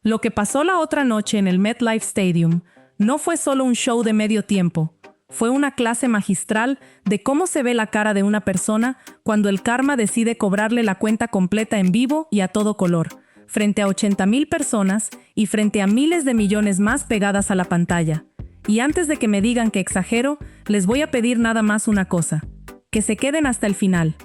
Lo que pasó la otra noche en el MetLife Stadium no fue solo un show de medio tiempo, fue una clase magistral de cómo se ve la cara de una persona cuando el karma decide cobrarle la cuenta completa en vivo y a todo color, frente a 80,000 personas y frente a miles de millones más pegadas a la pantalla. Y antes de que me digan que exagero, les voy a pedir nada más una cosa: que se queden hasta el final.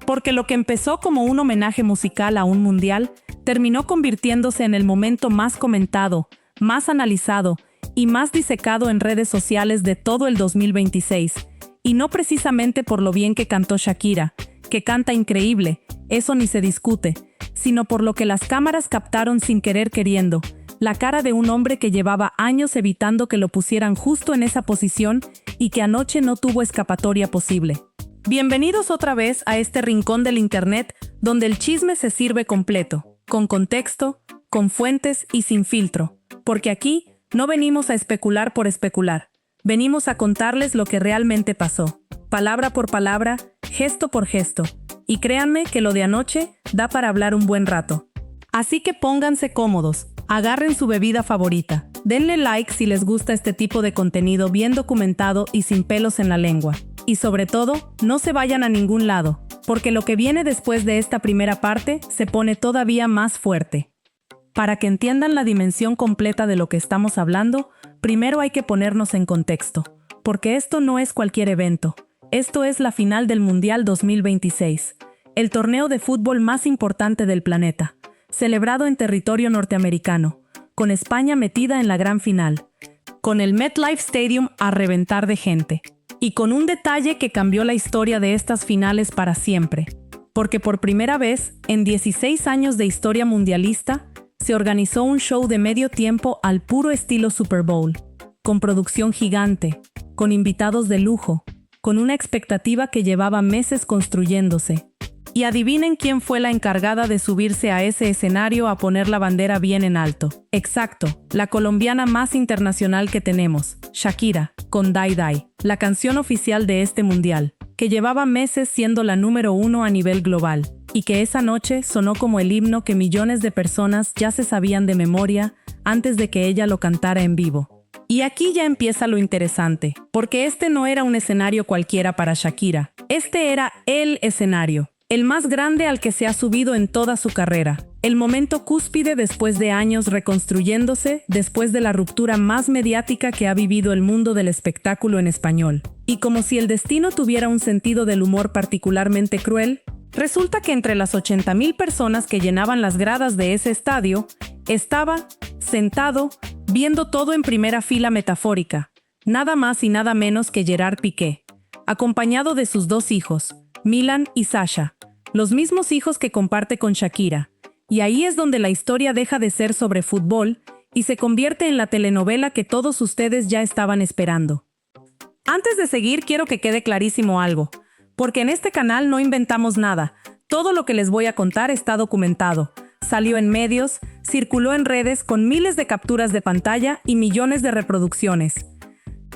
Porque lo que empezó como un homenaje musical a un mundial, terminó convirtiéndose en el momento más comentado, más analizado y más disecado en redes sociales de todo el 2026. Y no precisamente por lo bien que cantó Shakira, que canta increíble, eso ni se discute, sino por lo que las cámaras captaron sin querer queriendo, la cara de un hombre que llevaba años evitando que lo pusieran justo en esa posición y que anoche no tuvo escapatoria posible. Bienvenidos otra vez a este rincón del internet donde el chisme se sirve completo, con contexto, con fuentes y sin filtro, porque aquí no venimos a especular por especular, venimos a contarles lo que realmente pasó, palabra por palabra, gesto por gesto, y créanme que lo de anoche da para hablar un buen rato. Así que pónganse cómodos, agarren su bebida favorita, denle like si les gusta este tipo de contenido bien documentado y sin pelos en la lengua. Y sobre todo, no se vayan a ningún lado, porque lo que viene después de esta primera parte se pone todavía más fuerte. Para que entiendan la dimensión completa de lo que estamos hablando, primero hay que ponernos en contexto, porque esto no es cualquier evento. Esto es la final del Mundial 2026, el torneo de fútbol más importante del planeta, celebrado en territorio norteamericano, con España metida en la gran final, con el MetLife Stadium a reventar de gente. Y con un detalle que cambió la historia de estas finales para siempre, porque por primera vez, en 16 años de historia mundialista, se organizó un show de medio tiempo al puro estilo Super Bowl, con producción gigante, con invitados de lujo, con una expectativa que llevaba meses construyéndose. Y adivinen quién fue la encargada de subirse a ese escenario a poner la bandera bien en alto. Exacto, la colombiana más internacional que tenemos, Shakira, con Die Die, la canción oficial de este mundial, que llevaba meses siendo la número 1 a nivel global, y que esa noche sonó como el himno que millones de personas ya se sabían de memoria antes de que ella lo cantara en vivo. Y aquí ya empieza lo interesante, porque este no era un escenario cualquiera para Shakira, este era el escenario. El más grande al que se ha subido en toda su carrera. El momento cúspide después de años reconstruyéndose, después de la ruptura más mediática que ha vivido el mundo del espectáculo en español. Y como si el destino tuviera un sentido del humor particularmente cruel, resulta que entre las 80,000 personas que llenaban las gradas de ese estadio, estaba, sentado, viendo todo en primera fila metafórica, nada más y nada menos que Gerard Piqué, acompañado de sus 2 hijos, Milan y Sasha, los mismos hijos que comparte con Shakira. Y ahí es donde la historia deja de ser sobre fútbol y se convierte en la telenovela que todos ustedes ya estaban esperando. Antes de seguir, quiero que quede clarísimo algo, porque en este canal no inventamos nada. Todo lo que les voy a contar está documentado. Salió en medios, circuló en redes con miles de capturas de pantalla y millones de reproducciones.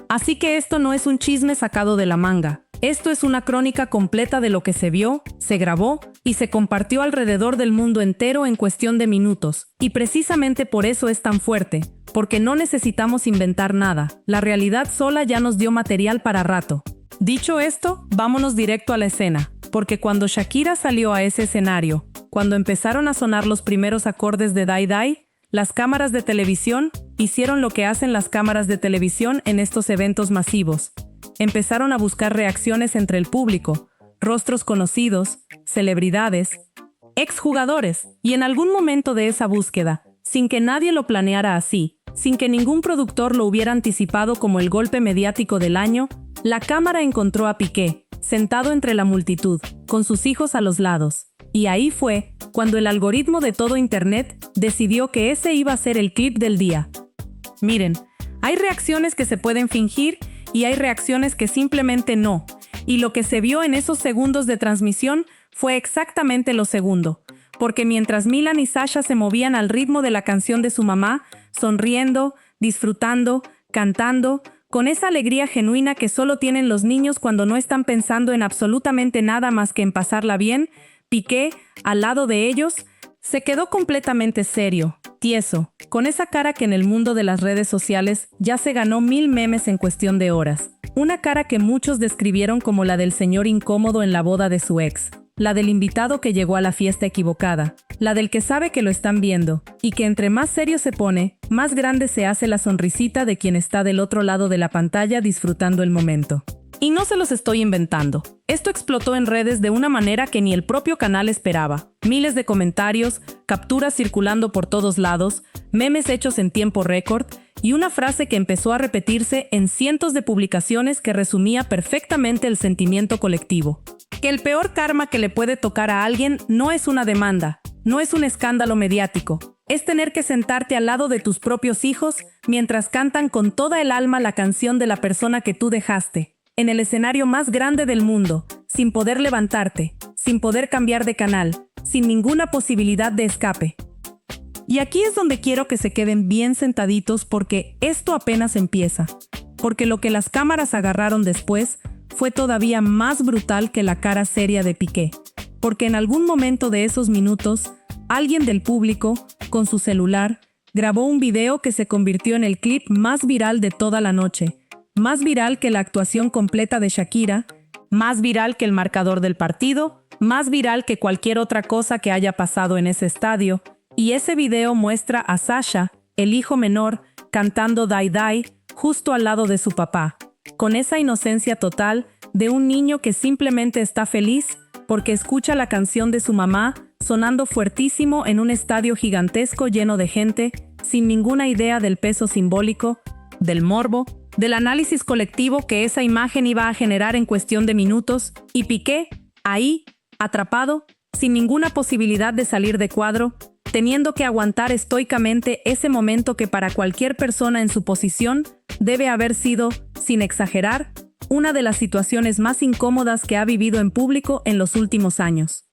Así que esto no es un chisme sacado de la manga. Esto es una crónica completa de lo que se vio, se grabó y se compartió alrededor del mundo entero en cuestión de minutos. Y precisamente por eso es tan fuerte, porque no necesitamos inventar nada. La realidad sola ya nos dio material para rato. Dicho esto, vámonos directo a la escena, porque cuando Shakira salió a ese escenario, cuando empezaron a sonar los primeros acordes de Die Die, las cámaras de televisión hicieron lo que hacen las cámaras de televisión en estos eventos masivos. Empezaron a buscar reacciones entre el público, rostros conocidos, celebridades, exjugadores, y en algún momento de esa búsqueda, sin que nadie lo planeara así, sin que ningún productor lo hubiera anticipado como el golpe mediático del año, la cámara encontró a Piqué, sentado entre la multitud, con sus hijos a los lados. Y ahí fue cuando el algoritmo de todo Internet decidió que ese iba a ser el clip del día. Miren, hay reacciones que se pueden fingir y hay reacciones que simplemente no. Y lo que se vio en esos segundos de transmisión fue exactamente lo segundo. Porque mientras Milan y Sasha se movían al ritmo de la canción de su mamá, sonriendo, disfrutando, cantando, con esa alegría genuina que solo tienen los niños cuando no están pensando en absolutamente nada más que en pasarla bien, Piqué, al lado de ellos, Se quedó completamente serio, tieso, con esa cara que en el mundo de las redes sociales ya se ganó 1000 memes en cuestión de horas. Una cara que muchos describieron como la del señor incómodo en la boda de su ex, la del invitado que llegó a la fiesta equivocada, la del que sabe que lo están viendo, y que entre más serio se pone, más grande se hace la sonrisita de quien está del otro lado de la pantalla disfrutando el momento. Y no se los estoy inventando. Esto explotó en redes de una manera que ni el propio canal esperaba. Miles de comentarios, capturas circulando por todos lados, memes hechos en tiempo récord y una frase que empezó a repetirse en cientos de publicaciones que resumía perfectamente el sentimiento colectivo. Que el peor karma que le puede tocar a alguien no es una demanda, no es un escándalo mediático. Es tener que sentarte al lado de tus propios hijos mientras cantan con toda el alma la canción de la persona que tú dejaste, en el escenario más grande del mundo, sin poder levantarte, sin poder cambiar de canal, sin ninguna posibilidad de escape. Y aquí es donde quiero que se queden bien sentaditos porque esto apenas empieza. Porque lo que las cámaras agarraron después fue todavía más brutal que la cara seria de Piqué. Porque en algún momento de esos minutos, alguien del público, con su celular, grabó un video que se convirtió en el clip más viral de toda la noche. Más viral que la actuación completa de Shakira, más viral que el marcador del partido, más viral que cualquier otra cosa que haya pasado en ese estadio. Y ese video muestra a Sasha, el hijo menor, cantando Die Die justo al lado de su papá, con esa inocencia total de un niño que simplemente está feliz porque escucha la canción de su mamá sonando fuertísimo en un estadio gigantesco lleno de gente, sin ninguna idea del peso simbólico, del morbo, del análisis colectivo que esa imagen iba a generar en cuestión de minutos, y Piqué, ahí, atrapado, sin ninguna posibilidad de salir de cuadro, teniendo que aguantar estoicamente ese momento que para cualquier persona en su posición debe haber sido, sin exagerar, una de las situaciones más incómodas que ha vivido en público en los últimos años.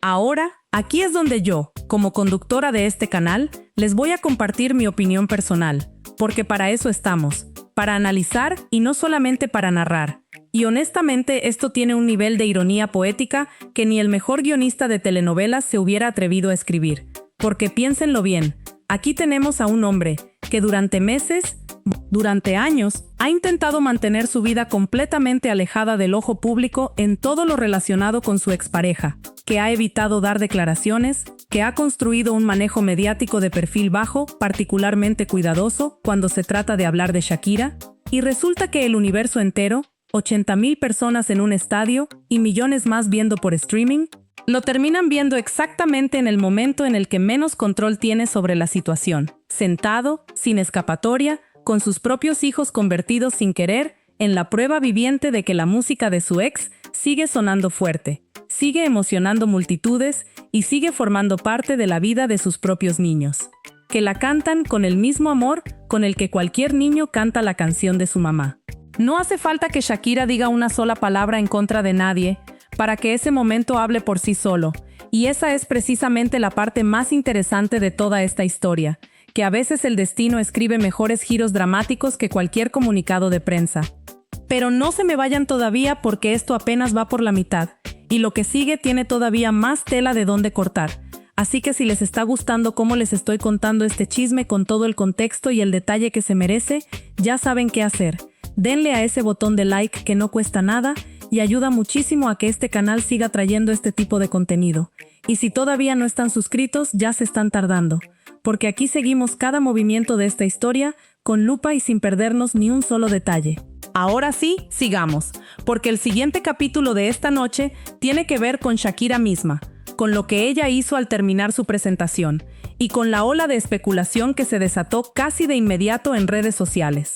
Ahora, aquí es donde yo, como conductora de este canal, les voy a compartir mi opinión personal, porque para eso estamos, para analizar y no solamente para narrar. Y honestamente esto tiene un nivel de ironía poética que ni el mejor guionista de telenovelas se hubiera atrevido a escribir. Porque piénsenlo bien, aquí tenemos a un hombre que durante meses, durante años, ha intentado mantener su vida completamente alejada del ojo público en todo lo relacionado con su expareja, que ha evitado dar declaraciones, que ha construido un manejo mediático de perfil bajo, particularmente cuidadoso cuando se trata de hablar de Shakira, y resulta que el universo entero, 80,000 personas en un estadio y millones más viendo por streaming, lo terminan viendo exactamente en el momento en el que menos control tiene sobre la situación, sentado, sin escapatoria, con sus propios hijos convertidos sin querer en la prueba viviente de que la música de su ex sigue sonando fuerte, sigue emocionando multitudes y sigue formando parte de la vida de sus propios niños, que la cantan con el mismo amor con el que cualquier niño canta la canción de su mamá. No hace falta que Shakira diga una sola palabra en contra de nadie para que ese momento hable por sí solo, y esa es precisamente la parte más interesante de toda esta historia, que a veces el destino escribe mejores giros dramáticos que cualquier comunicado de prensa. Pero no se me vayan todavía porque esto apenas va por la mitad, y lo que sigue tiene todavía más tela de dónde cortar. Así que si les está gustando cómo les estoy contando este chisme con todo el contexto y el detalle que se merece, ya saben qué hacer. Denle a ese botón de like que no cuesta nada y ayuda muchísimo a que este canal siga trayendo este tipo de contenido. Y si todavía no están suscritos, ya se están tardando, porque aquí seguimos cada movimiento de esta historia con lupa y sin perdernos ni un solo detalle. Ahora sí, sigamos, porque el siguiente capítulo de esta noche tiene que ver con Shakira misma, con lo que ella hizo al terminar su presentación, y con la ola de especulación que se desató casi de inmediato en redes sociales.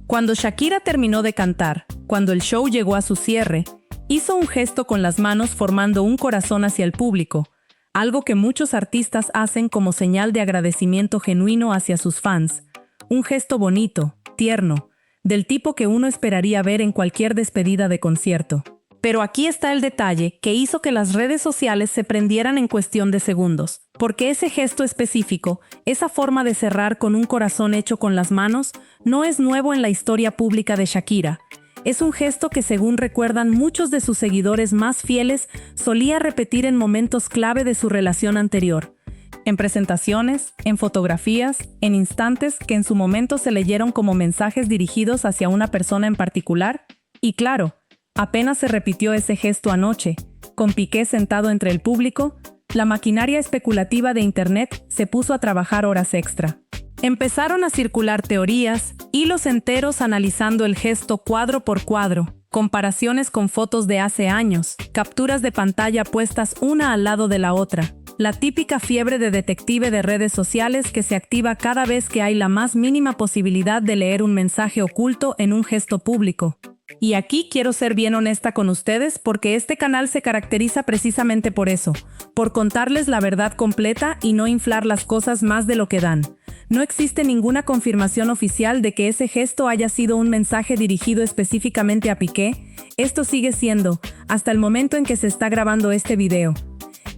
Cuando Shakira terminó de cantar, cuando el show llegó a su cierre, hizo un gesto con las manos formando un corazón hacia el público, algo que muchos artistas hacen como señal de agradecimiento genuino hacia sus fans. Un gesto bonito, tierno, del tipo que uno esperaría ver en cualquier despedida de concierto. Pero aquí está el detalle que hizo que las redes sociales se prendieran en cuestión de segundos, porque ese gesto específico, esa forma de cerrar con un corazón hecho con las manos, no es nuevo en la historia pública de Shakira. Es un gesto que, según recuerdan muchos de sus seguidores más fieles, solía repetir en momentos clave de su relación anterior. En presentaciones, en fotografías, en instantes que en su momento se leyeron como mensajes dirigidos hacia una persona en particular. Y claro, apenas se repitió ese gesto anoche, con Piqué sentado entre el público, la maquinaria especulativa de Internet se puso a trabajar horas extra. Empezaron a circular teorías, hilos enteros analizando el gesto cuadro por cuadro, comparaciones con fotos de hace años, capturas de pantalla puestas una al lado de la otra. La típica fiebre de detective de redes sociales que se activa cada vez que hay la más mínima posibilidad de leer un mensaje oculto en un gesto público. Y aquí quiero ser bien honesta con ustedes porque este canal se caracteriza precisamente por eso, por contarles la verdad completa y no inflar las cosas más de lo que dan. No existe ninguna confirmación oficial de que ese gesto haya sido un mensaje dirigido específicamente a Piqué. Esto sigue siendo, hasta el momento en que se está grabando este video,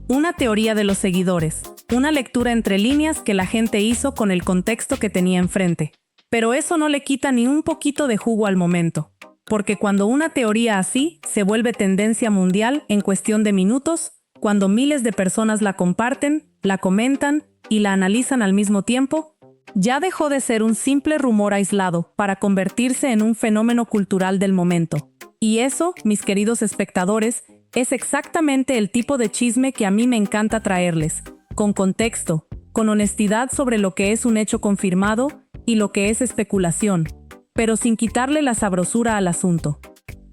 una teoría de los seguidores, una lectura entre líneas que la gente hizo con el contexto que tenía enfrente. Pero eso no le quita ni un poquito de jugo al momento, porque cuando una teoría así se vuelve tendencia mundial en cuestión de minutos, cuando miles de personas la comparten, la comentan y la analizan al mismo tiempo, ya dejó de ser un simple rumor aislado para convertirse en un fenómeno cultural del momento. Y eso, mis queridos espectadores, es exactamente el tipo de chisme que a mí me encanta traerles, con contexto, con honestidad sobre lo que es un hecho confirmado y lo que es especulación, pero sin quitarle la sabrosura al asunto.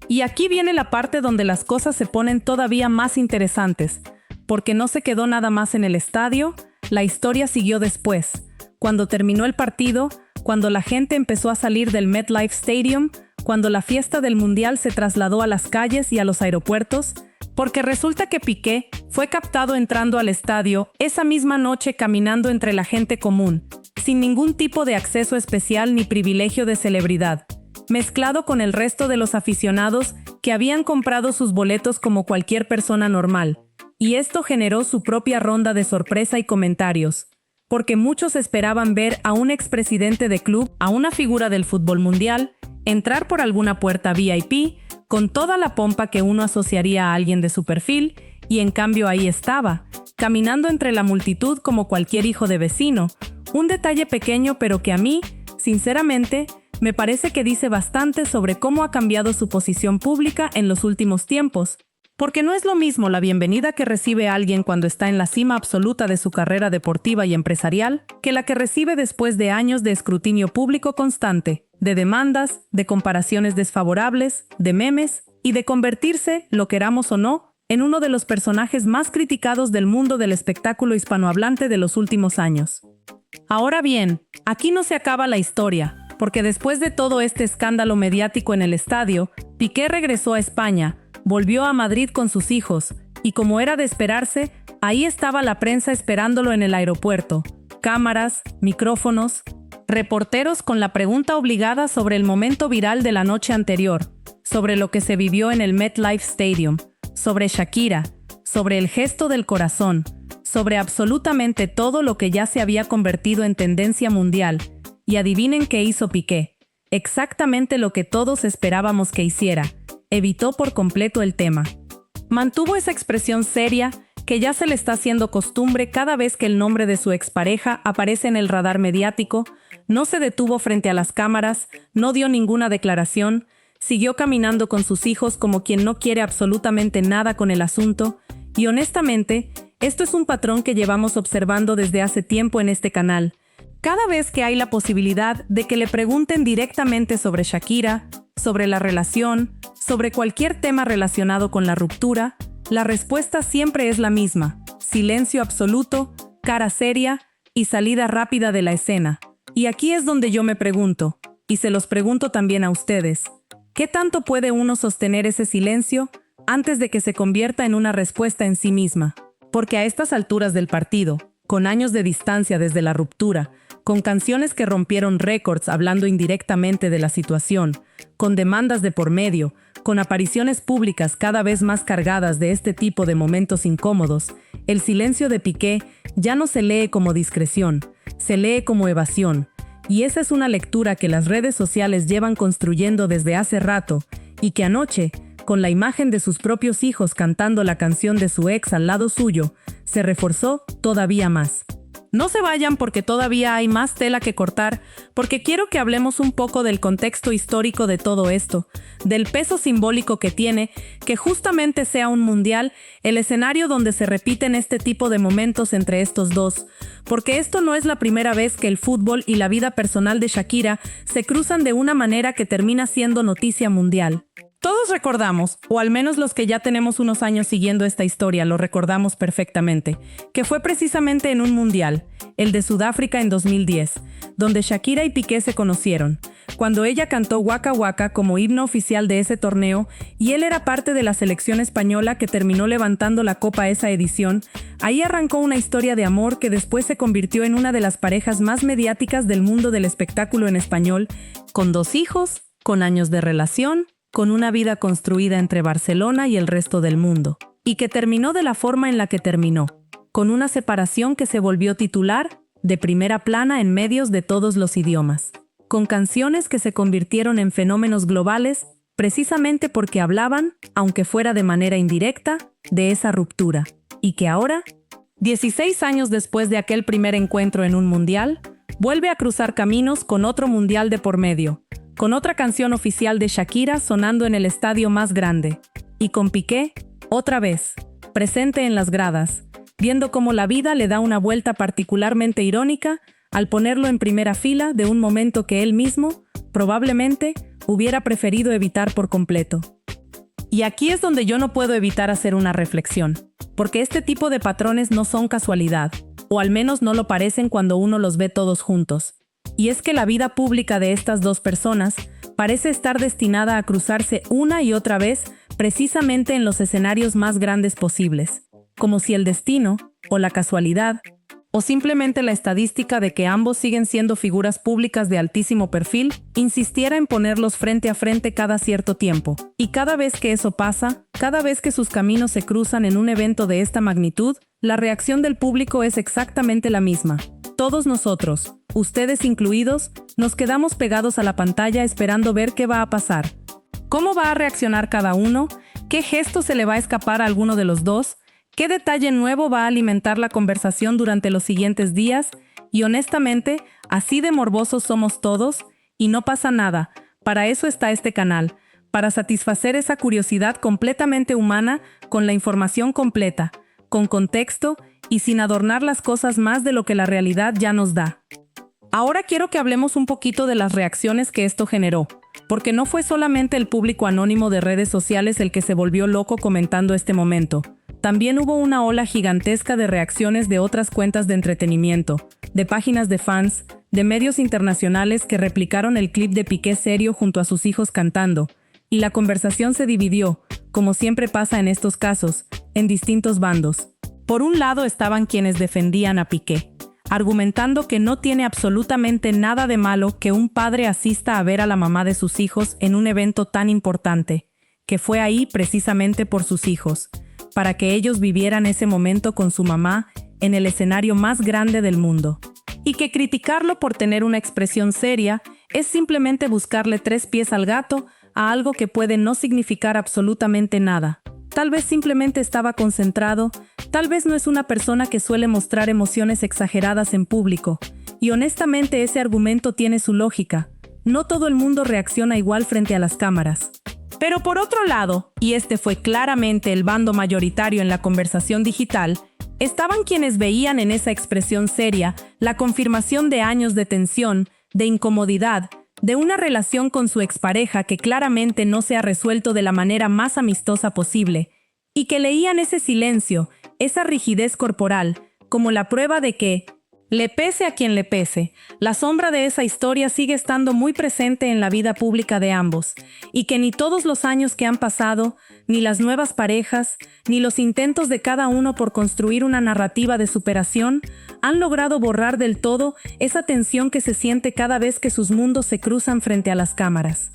Y aquí viene la parte donde las cosas se ponen todavía más interesantes, porque no se quedó nada más en el estadio, la historia siguió después. Cuando terminó el partido, cuando la gente empezó a salir del MetLife Stadium, cuando la fiesta del Mundial se trasladó a las calles y a los aeropuertos, porque resulta que Piqué fue captado entrando al estadio esa misma noche caminando entre la gente común, sin ningún tipo de acceso especial ni privilegio de celebridad, mezclado con el resto de los aficionados que habían comprado sus boletos como cualquier persona normal. Y esto generó su propia ronda de sorpresa y comentarios, porque muchos esperaban ver a un expresidente de club, a una figura del fútbol mundial, entrar por alguna puerta VIP, con toda la pompa que uno asociaría a alguien de su perfil, y en cambio ahí estaba, caminando entre la multitud como cualquier hijo de vecino, un detalle pequeño pero que a mí, sinceramente, me parece que dice bastante sobre cómo ha cambiado su posición pública en los últimos tiempos. Porque no es lo mismo la bienvenida que recibe alguien cuando está en la cima absoluta de su carrera deportiva y empresarial, que la que recibe después de años de escrutinio público constante, de demandas, de comparaciones desfavorables, de memes y de convertirse, lo queramos o no, en uno de los personajes más criticados del mundo del espectáculo hispanohablante de los últimos años. Ahora bien, aquí no se acaba la historia, porque después de todo este escándalo mediático en el estadio, Piqué regresó a España, volvió a Madrid con sus hijos, y como era de esperarse, ahí estaba la prensa esperándolo en el aeropuerto. Cámaras, micrófonos, reporteros con la pregunta obligada sobre el momento viral de la noche anterior, sobre lo que se vivió en el MetLife Stadium, sobre Shakira, sobre el gesto del corazón, sobre absolutamente todo lo que ya se había convertido en tendencia mundial. Y adivinen qué hizo Piqué. Exactamente lo que todos esperábamos que hiciera. Evitó por completo el tema. Mantuvo esa expresión seria que ya se le está haciendo costumbre cada vez que el nombre de su expareja aparece en el radar mediático, no se detuvo frente a las cámaras, no dio ninguna declaración, siguió caminando con sus hijos como quien no quiere absolutamente nada con el asunto, y honestamente, esto es un patrón que llevamos observando desde hace tiempo en este canal. Cada vez que hay la posibilidad de que le pregunten directamente sobre Shakira, sobre la relación, sobre cualquier tema relacionado con la ruptura, la respuesta siempre es la misma: silencio absoluto, cara seria y salida rápida de la escena. Y aquí es donde yo me pregunto, y se los pregunto también a ustedes, ¿qué tanto puede uno sostener ese silencio antes de que se convierta en una respuesta en sí misma? Porque a estas alturas del partido, con años de distancia desde la ruptura, con canciones que rompieron récords hablando indirectamente de la situación, con demandas de por medio, con apariciones públicas cada vez más cargadas de este tipo de momentos incómodos, el silencio de Piqué ya no se lee como discreción, se lee como evasión. Y esa es una lectura que las redes sociales llevan construyendo desde hace rato, y que anoche, con la imagen de sus propios hijos cantando la canción de su ex al lado suyo, se reforzó todavía más. No se vayan porque todavía hay más tela que cortar, porque quiero que hablemos un poco del contexto histórico de todo esto, del peso simbólico que tiene, que justamente sea un mundial, el escenario donde se repiten este tipo de momentos entre estos dos, porque esto no es la primera vez que el fútbol y la vida personal de Shakira se cruzan de una manera que termina siendo noticia mundial. Todos recordamos, o al menos los que ya tenemos unos años siguiendo esta historia lo recordamos perfectamente, que fue precisamente en un mundial, el de Sudáfrica en 2010, donde Shakira y Piqué se conocieron, cuando ella cantó Waka Waka como himno oficial de ese torneo y él era parte de la selección española que terminó levantando la copa esa edición. Ahí arrancó una historia de amor que después se convirtió en una de las parejas más mediáticas del mundo del espectáculo en español, con 2 hijos, con años de relación, con una vida construida entre Barcelona y el resto del mundo, y que terminó de la forma en la que terminó, con una separación que se volvió titular, de primera plana en medios de todos los idiomas, con canciones que se convirtieron en fenómenos globales, precisamente porque hablaban, aunque fuera de manera indirecta, de esa ruptura, y que ahora, 16 años después de aquel primer encuentro en un mundial, vuelve a cruzar caminos con otro mundial de por medio, con otra canción oficial de Shakira sonando en el estadio más grande, y con Piqué, otra vez, presente en las gradas, viendo cómo la vida le da una vuelta particularmente irónica al ponerlo en primera fila de un momento que él mismo, probablemente, hubiera preferido evitar por completo. Y aquí es donde yo no puedo evitar hacer una reflexión, porque este tipo de patrones no son casualidad, o al menos no lo parecen cuando uno los ve todos juntos. Y es que la vida pública de estas dos personas parece estar destinada a cruzarse una y otra vez precisamente en los escenarios más grandes posibles, como si el destino, o la casualidad, o simplemente la estadística de que ambos siguen siendo figuras públicas de altísimo perfil, insistiera en ponerlos frente a frente cada cierto tiempo. Y cada vez que eso pasa, cada vez que sus caminos se cruzan en un evento de esta magnitud, la reacción del público es exactamente la misma. Todos nosotros, ustedes incluidos, nos quedamos pegados a la pantalla esperando ver qué va a pasar. ¿Cómo va a reaccionar cada uno? ¿Qué gesto se le va a escapar a alguno de los dos? ¿Qué detalle nuevo va a alimentar la conversación durante los siguientes días? Y honestamente, así de morbosos somos todos, y no pasa nada. Para eso está este canal, para satisfacer esa curiosidad completamente humana con la información completa, con contexto y sin adornar las cosas más de lo que la realidad ya nos da. Ahora quiero que hablemos un poquito de las reacciones que esto generó, porque no fue solamente el público anónimo de redes sociales el que se volvió loco comentando este momento. También hubo una ola gigantesca de reacciones de otras cuentas de entretenimiento, de páginas de fans, de medios internacionales que replicaron el clip de Piqué serio junto a sus hijos cantando, y la conversación se dividió, como siempre pasa en estos casos, en distintos bandos. Por un lado estaban quienes defendían a Piqué, argumentando que no tiene absolutamente nada de malo que un padre asista a ver a la mamá de sus hijos en un evento tan importante, que fue ahí precisamente por sus hijos, para que ellos vivieran ese momento con su mamá en el escenario más grande del mundo. Y que criticarlo por tener una expresión seria es simplemente buscarle 3 pies al gato a algo que puede no significar absolutamente nada. Tal vez simplemente estaba concentrado, tal vez no es una persona que suele mostrar emociones exageradas en público. Y honestamente ese argumento tiene su lógica. No todo el mundo reacciona igual frente a las cámaras. Pero por otro lado, y este fue claramente el bando mayoritario en la conversación digital, estaban quienes veían en esa expresión seria la confirmación de años de tensión, de incomodidad, de una relación con su expareja que claramente no se ha resuelto de la manera más amistosa posible, y que leían ese silencio, esa rigidez corporal, como la prueba de que, le pese a quien le pese, la sombra de esa historia sigue estando muy presente en la vida pública de ambos, y que ni todos los años que han pasado, ni las nuevas parejas, ni los intentos de cada uno por construir una narrativa de superación, han logrado borrar del todo esa tensión que se siente cada vez que sus mundos se cruzan frente a las cámaras.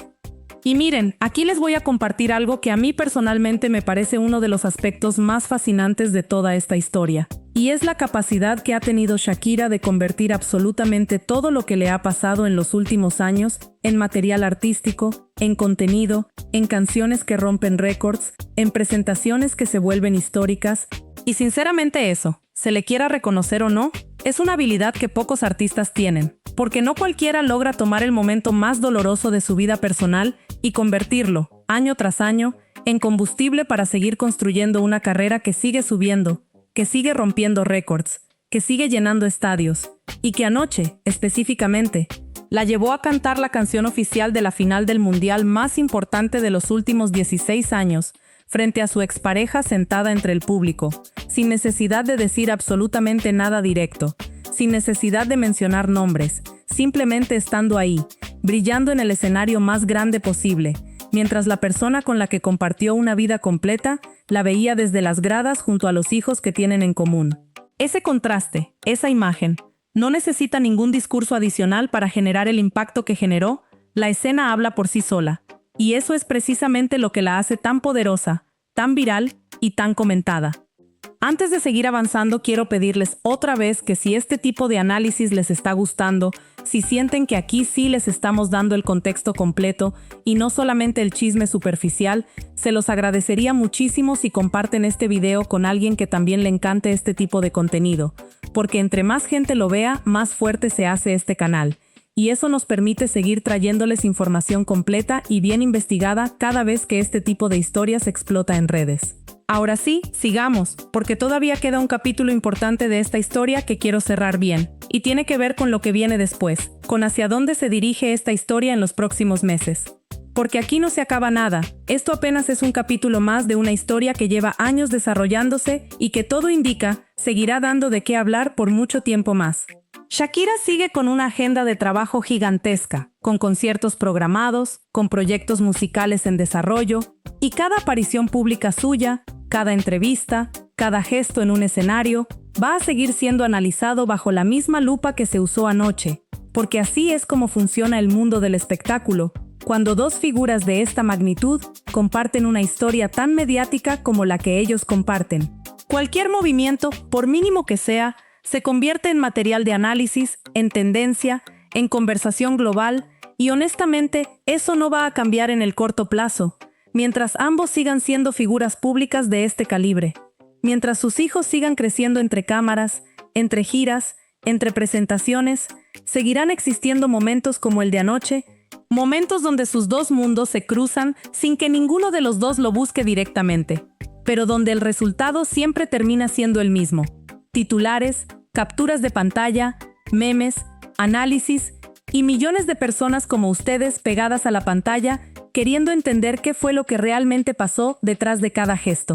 Y miren, aquí les voy a compartir algo que a mí personalmente me parece uno de los aspectos más fascinantes de toda esta historia. Y es la capacidad que ha tenido Shakira de convertir absolutamente todo lo que le ha pasado en los últimos años en material artístico, en contenido, en canciones que rompen récords, en presentaciones que se vuelven históricas. Y sinceramente eso, se le quiera reconocer o no, es una habilidad que pocos artistas tienen, porque no cualquiera logra tomar el momento más doloroso de su vida personal y convertirlo, año tras año, en combustible para seguir construyendo una carrera que sigue subiendo, que sigue rompiendo récords, que sigue llenando estadios, y que anoche, específicamente, la llevó a cantar la canción oficial de la final del mundial más importante de los últimos 16 años, frente a su expareja sentada entre el público, sin necesidad de decir absolutamente nada directo, sin necesidad de mencionar nombres, simplemente estando ahí, brillando en el escenario más grande posible, mientras la persona con la que compartió una vida completa la veía desde las gradas junto a los hijos que tienen en común. Ese contraste, esa imagen, no necesita ningún discurso adicional para generar el impacto que generó, la escena habla por sí sola. Y eso es precisamente lo que la hace tan poderosa, tan viral y tan comentada. Antes de seguir avanzando, quiero pedirles otra vez que si este tipo de análisis les está gustando, si sienten que aquí sí les estamos dando el contexto completo y no solamente el chisme superficial, se los agradecería muchísimo si comparten este video con alguien que también le encante este tipo de contenido, porque entre más gente lo vea, más fuerte se hace este canal. Y eso nos permite seguir trayéndoles información completa y bien investigada cada vez que este tipo de historias explota en redes. Ahora sí, sigamos, porque todavía queda un capítulo importante de esta historia que quiero cerrar bien, y tiene que ver con lo que viene después, con hacia dónde se dirige esta historia en los próximos meses. Porque aquí no se acaba nada, esto apenas es un capítulo más de una historia que lleva años desarrollándose y que todo indica, seguirá dando de qué hablar por mucho tiempo más. Shakira sigue con una agenda de trabajo gigantesca, con conciertos programados, con proyectos musicales en desarrollo, y cada aparición pública suya, cada entrevista, cada gesto en un escenario, va a seguir siendo analizado bajo la misma lupa que se usó anoche, porque así es como funciona el mundo del espectáculo, cuando dos figuras de esta magnitud comparten una historia tan mediática como la que ellos comparten. Cualquier movimiento, por mínimo que sea, se convierte en material de análisis, en tendencia, en conversación global, y honestamente, eso no va a cambiar en el corto plazo, mientras ambos sigan siendo figuras públicas de este calibre, mientras sus hijos sigan creciendo entre cámaras, entre giras, entre presentaciones, seguirán existiendo momentos como el de anoche, momentos donde sus dos mundos se cruzan sin que ninguno de los dos lo busque directamente, pero donde el resultado siempre termina siendo el mismo. Titulares, capturas de pantalla, memes, análisis y millones de personas como ustedes pegadas a la pantalla queriendo entender qué fue lo que realmente pasó detrás de cada gesto.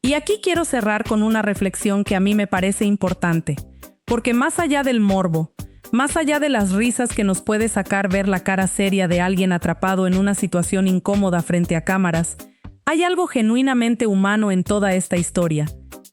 Y aquí quiero cerrar con una reflexión que a mí me parece importante, porque más allá del morbo, más allá de las risas que nos puede sacar ver la cara seria de alguien atrapado en una situación incómoda frente a cámaras, hay algo genuinamente humano en toda esta historia.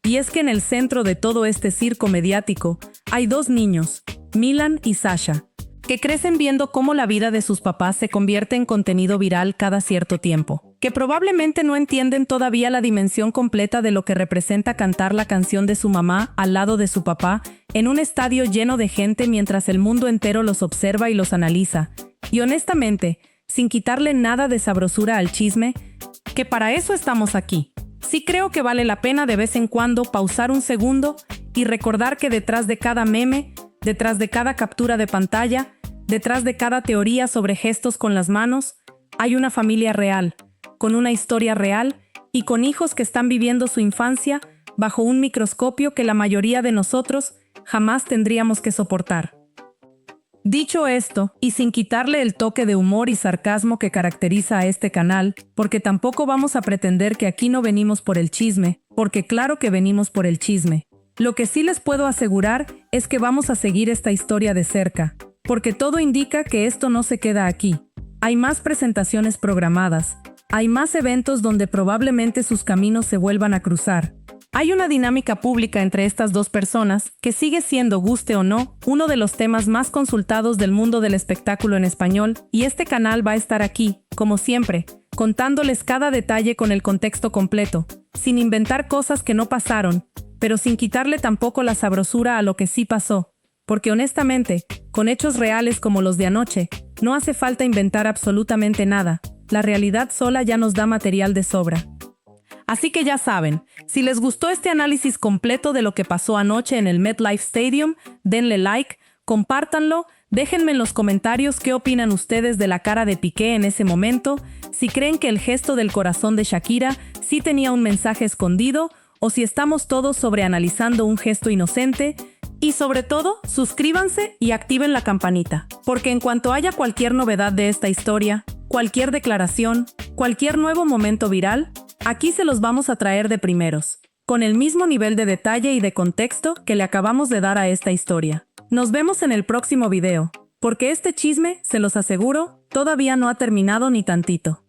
Y es que en el centro de todo este circo mediático hay dos niños, Milan y Sasha, que crecen viendo cómo la vida de sus papás se convierte en contenido viral cada cierto tiempo, que probablemente no entienden todavía la dimensión completa de lo que representa cantar la canción de su mamá al lado de su papá en un estadio lleno de gente mientras el mundo entero los observa y los analiza. Y honestamente, sin quitarle nada de sabrosura al chisme, que para eso estamos aquí. Sí creo que vale la pena de vez en cuando pausar un segundo y recordar que detrás de cada meme, detrás de cada captura de pantalla, detrás de cada teoría sobre gestos con las manos, hay una familia real, con una historia real y con hijos que están viviendo su infancia bajo un microscopio que la mayoría de nosotros jamás tendríamos que soportar. Dicho esto, y sin quitarle el toque de humor y sarcasmo que caracteriza a este canal, porque tampoco vamos a pretender que aquí no venimos por el chisme, porque claro que venimos por el chisme. Lo que sí les puedo asegurar es que vamos a seguir esta historia de cerca, porque todo indica que esto no se queda aquí. Hay más presentaciones programadas, hay más eventos donde probablemente sus caminos se vuelvan a cruzar, Hay una dinámica pública entre estas dos personas que sigue siendo, guste o no, uno de los temas más consultados del mundo del espectáculo en español, y este canal va a estar aquí, como siempre, contándoles cada detalle con el contexto completo, sin inventar cosas que no pasaron, pero sin quitarle tampoco la sabrosura a lo que sí pasó, porque honestamente, con hechos reales como los de anoche, no hace falta inventar absolutamente nada, la realidad sola ya nos da material de sobra. Así que ya saben, si les gustó este análisis completo de lo que pasó anoche en el MetLife Stadium, denle like, compártanlo, déjenme en los comentarios qué opinan ustedes de la cara de Piqué en ese momento, si creen que el gesto del corazón de Shakira sí tenía un mensaje escondido, o si estamos todos sobreanalizando un gesto inocente. Y sobre todo, suscríbanse y activen la campanita, porque en cuanto haya cualquier novedad de esta historia, cualquier declaración, cualquier nuevo momento viral, aquí se los vamos a traer de primeros, con el mismo nivel de detalle y de contexto que le acabamos de dar a esta historia. Nos vemos en el próximo video, porque este chisme, se los aseguro, todavía no ha terminado ni tantito.